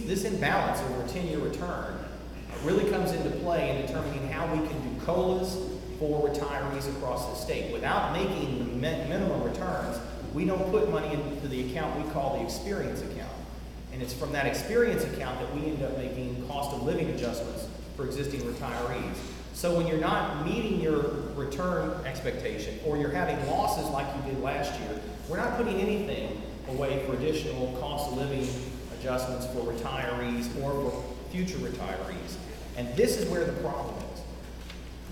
this imbalance over a 10-year return really comes into play in determining how we can do COLAs for retirees across the state. Without making the minimum returns, we don't put money into the account we call the experience account. And it's from that experience account that we end up making cost of living adjustments for existing retirees. So when you're not meeting your return expectation, or you're having losses like you did last year, we're not putting anything away for additional cost of living adjustments for retirees or for future retirees. And this is where the problem is.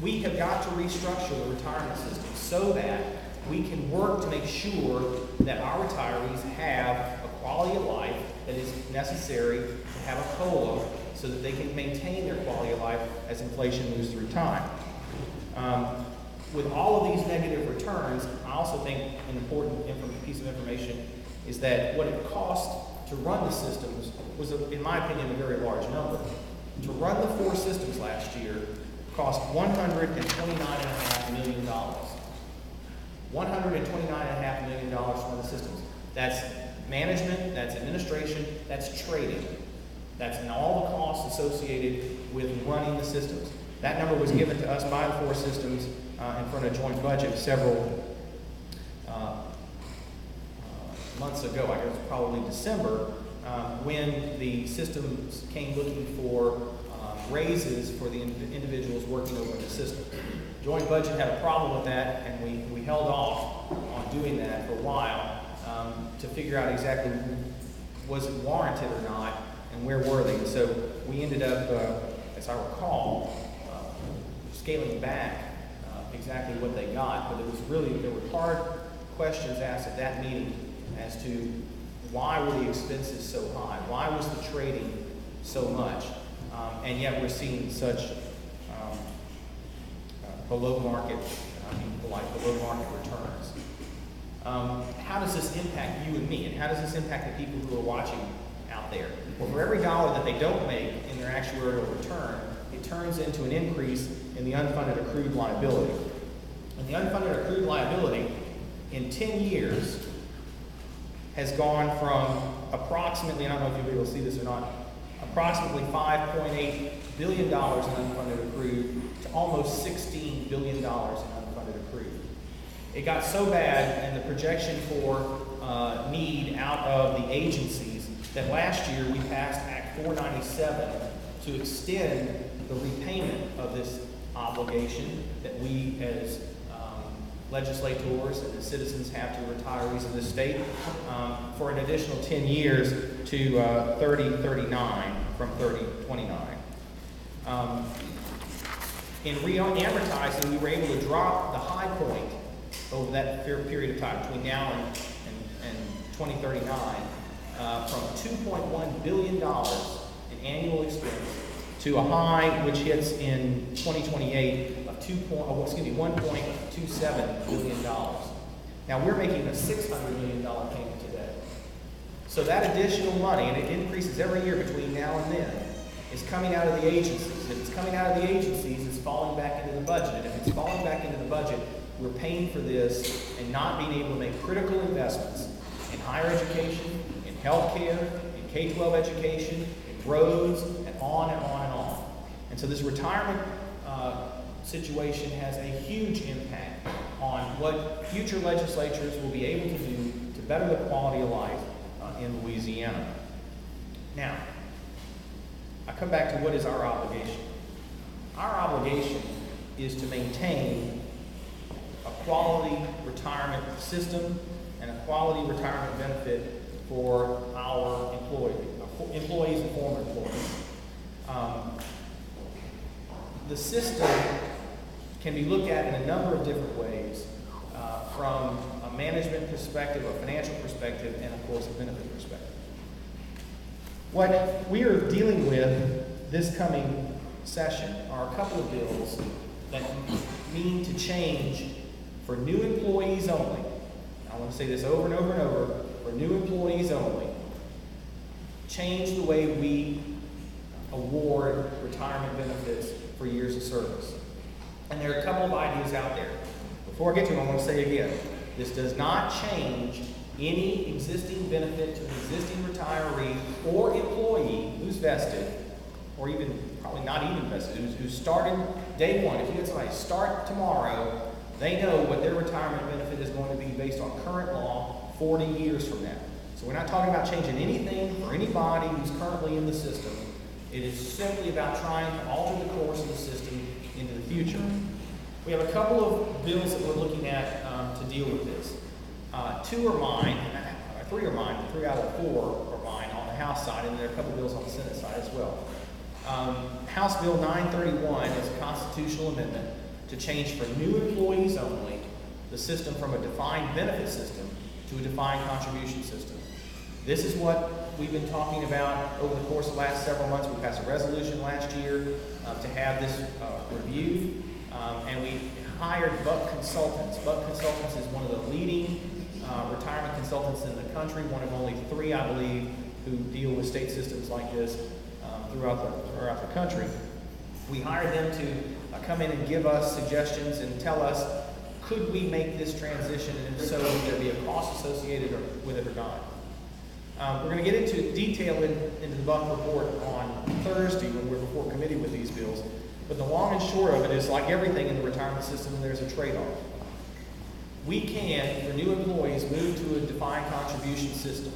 We have got to restructure the retirement system so that we can work to make sure that our retirees have a quality of life that is necessary to have a COLA so that they can maintain their quality of life as inflation moves through time. With all of these negative returns, I also think an important piece of information is that what it cost to run the systems was, in my opinion, a very large number. To run the 4 systems last year cost $129.5 million. $129.5 million to run the systems. That's management, that's administration, that's trading. That's in all the costs associated with running the systems. That number was given to us by the 4 systems in front of joint budget several months ago. I guess it was probably December, when the systems came looking for raises for the individuals working over in the system. Joint budget had a problem with that, and we held off on doing that for a while to figure out exactly was it warranted or not, and where were they. And so we ended up, as I recall, scaling back exactly what they got, but it was really, there were hard questions asked at that meeting as to why were the expenses so high? Why was the trading so much? And yet we're seeing such below market returns. How does this impact you and me? And how does this impact the people who are watching out there? Well, for every dollar that they don't make in their actuarial return, it turns into an increase in the unfunded accrued liability. And the unfunded accrued liability in 10 years has gone from approximately, I don't know if you'll be able to see this or not, approximately $5.8 billion in unfunded accrued to almost $16 billion in unfunded accrued. It got so bad, and the projection for need out of the agencies, that last year we passed Act 497 to extend the repayment of this obligation that we as legislators and the citizens have to retirees in this state for an additional 10 years to 3039 from 3029. In re-amortizing, we were able to drop the high point over that period of time, between now and 2039, from $2.1 billion in annual expense to a high which hits in 2028 of $1.27 billion. Now we're making a $600 million payment today. So that additional money, and it increases every year between now and then, is coming out of the agencies. If it's coming out of the agencies, it's falling back into the budget. And if it's falling back into the budget, we're paying for this and not being able to make critical investments in higher education, in healthcare, in K-12 education, in roads, and on and on and on. And so this retirement situation has a huge impact on what future legislatures will be able to do to better the quality of life in Louisiana. Now, I come back to what is our obligation. Our obligation is to maintain a quality retirement system and a quality retirement benefit for our employees and former employees. The system can be looked at in a number of different ways, from a management perspective, a financial perspective, and of course a benefit perspective. What we are dealing with this coming session are a couple of bills that mean to change for new employees only. I want to say this over and over and over, for new employees only. Change the way we award retirement benefits for years of service. And there are a couple of ideas out there. Before I get to them, I want to say again, this does not change any existing benefit to an existing retiree or employee who's vested, or even probably not even vested, who's starting day one. If you get somebody start tomorrow, they know what their retirement benefit is going to be based on current law 40 years from now. So we're not talking about changing anything for anybody who's currently in the system. It is simply about trying to alter the course of the system into the future. We have a couple of bills that we're looking at to deal with this. Two are mine, three are mine, 3 out of 4 are mine on the House side, and there are a couple bills on the Senate side as well. House Bill 931 is a constitutional amendment to change for new employees only the system from a defined benefit system to a defined contribution system. This is what we've been talking about over the course of the last several months. We passed a resolution last year to have this reviewed, and we hired Buck Consultants. Buck Consultants is one of the leading retirement consultants in the country, one of only 3, I believe, who deal with state systems like this throughout the country. We hired them to come in and give us suggestions and tell us, could we make this transition, and if so, would there be a cost associated with it or not? We're going to get into detail into the Buck report on Thursday when we're before committee with these bills. But the long and short of it is, like everything in the retirement system, there's a trade-off. We can, for new employees, move to a defined contribution system.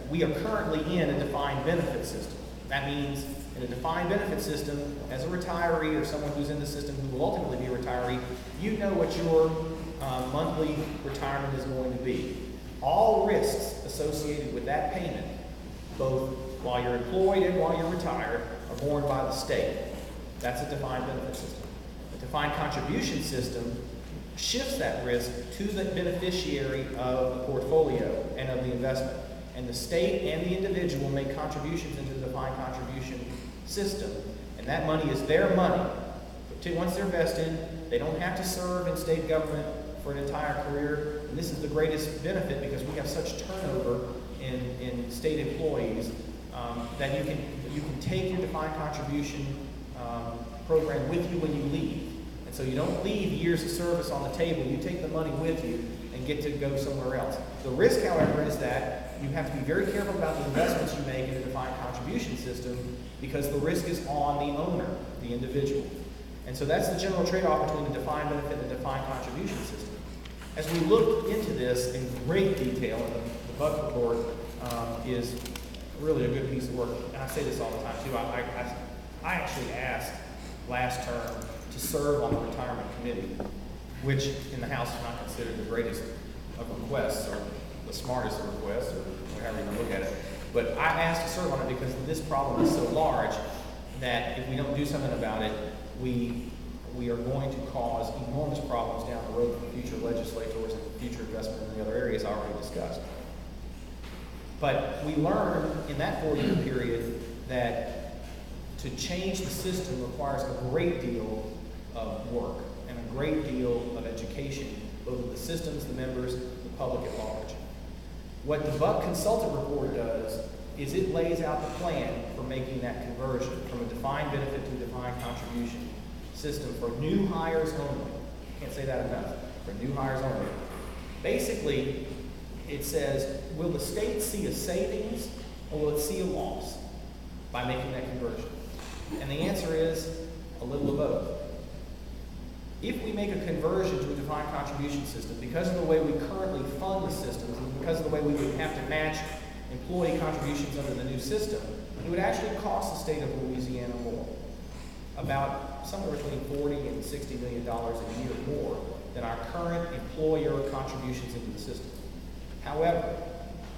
We are currently in a defined benefit system. That means in a defined benefit system, as a retiree or someone who's in the system who will ultimately be a retiree, you know what your monthly retirement is going to be. All risks associated with that payment, both while you're employed and while you're retired, are borne by the state. That's a defined benefit system. A defined contribution system shifts that risk to the beneficiary of the portfolio and of the investment. And the state and the individual make contributions into the defined contribution system. And that money is their money. Once they're vested, they don't have to serve in state government for an entire career. And this is the greatest benefit because we have such turnover in state employees that you can take your defined contribution program with you when you leave. And so you don't leave years of service on the table. You take the money with you and get to go somewhere else. The risk, however, is that you have to be very careful about the investments you make in a defined contribution system because the risk is on the owner, the individual. And so that's the general trade-off between the defined benefit and the defined contribution system. As we look into this in great detail, and the Buck report is really a good piece of work, and I say this all the time too, I actually asked last term to serve on the retirement committee, which in the House is not considered the greatest of requests or the smartest of requests or however you want to look at it. But I asked to serve on it because this problem is so large that if we don't do something about it, we are going to cause enormous problems down the road for future legislators and future investment in the other areas I already discussed. But we learned in that 4-year period that to change the system requires a great deal of work and a great deal of education, both of the systems, the members, the public at large. What the Buck Consultant Report does is it lays out the plan for making that conversion from a defined benefit to a defined contribution system for new hires only. Can't say that enough. For new hires only. Basically, it says, will the state see a savings or will it see a loss by making that conversion? And the answer is a little of both. If we make a conversion to a defined contribution system, because of the way we currently fund the systems and because of the way we would have to match employee contributions under the new system, it would actually cost the state of Louisiana more. About somewhere between $40 and $60 million a year more than our current employer contributions into the system. However,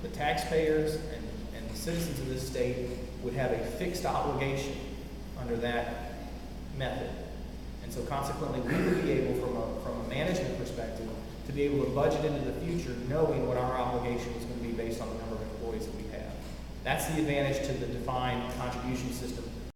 the taxpayers and the citizens of this state would have a fixed obligation under that method. And so consequently, we would be able, from a management perspective, to be able to budget into the future knowing what our obligation is going to be based on the number of employees that we have. That's the advantage to the defined contribution system